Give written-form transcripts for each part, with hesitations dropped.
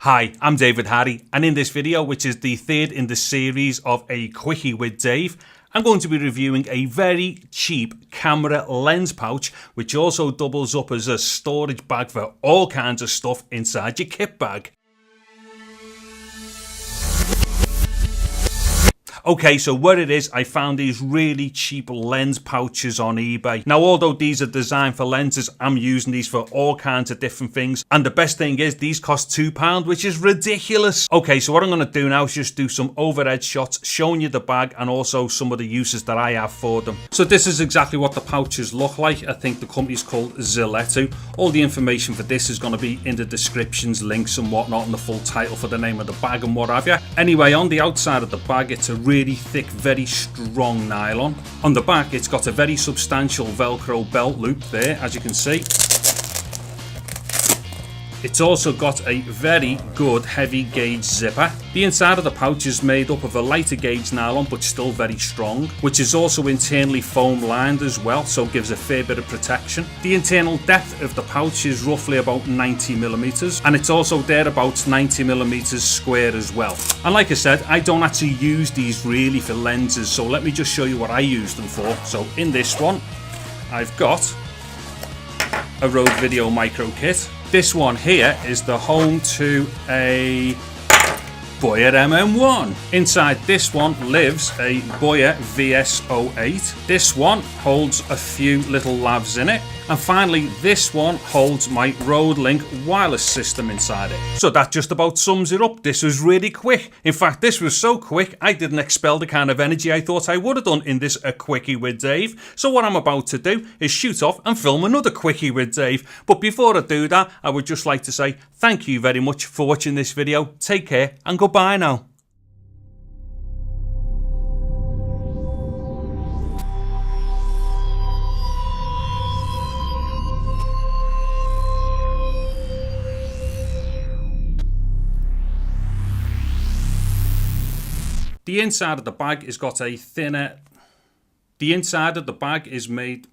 Hi, I'm David Harry, and in this video, which is the third in the series of A Quickie with Dave, I'm going to be reviewing a very cheap camera lens pouch, which also doubles up as a storage bag for all kinds of stuff inside your kit bag. Okay, so what it is, I found these really cheap lens pouches on eBay. Now, although these are designed for lenses, I'm using these for all kinds of different things. And the best thing is, these cost £2, which is ridiculous. Okay, so what I'm gonna do now is just do some overhead shots, showing you the bag and also some of the uses that I have for them. So this is exactly what the pouches look like. I think the company's called Ziletto. All the information for this is gonna be in the descriptions, links and whatnot, and the full title for the name of the bag and what have you. Anyway, on the outside of the bag, it's a really thick, very strong nylon. On the back, it's got a very substantial Velcro belt loop there, as you can see. It's also got a very good heavy gauge zipper. The inside of the pouch is made up of a lighter gauge nylon, but still very strong, which is also internally foam lined as well, so it gives a fair bit of protection. The internal depth of the pouch is roughly about 90mm, and it's also there about 90mm square as well. And like I said, I don't actually use these really for lenses, so let me just show you what I use them for. So in this one, I've got a Rode Video Micro Kit. This one here is the home to a Boya MM1. Inside this one lives a Boya VS08. This one holds a few little lavs in it. And finally, this one holds my Rode Link wireless system inside it. So that just about sums it up. This was really quick. In fact, this was so quick, I didn't expel the kind of energy I thought I would have done in this A Quickie with Dave. So what I'm about to do is shoot off and film another Quickie with Dave. But before I do that, I would just like to say thank you very much for watching this video. Take care and goodbye now. The inside of the bag has got a thinner... The inside of the bag is made...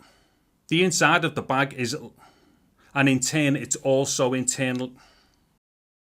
The inside of the bag is... And in turn, it's also internal...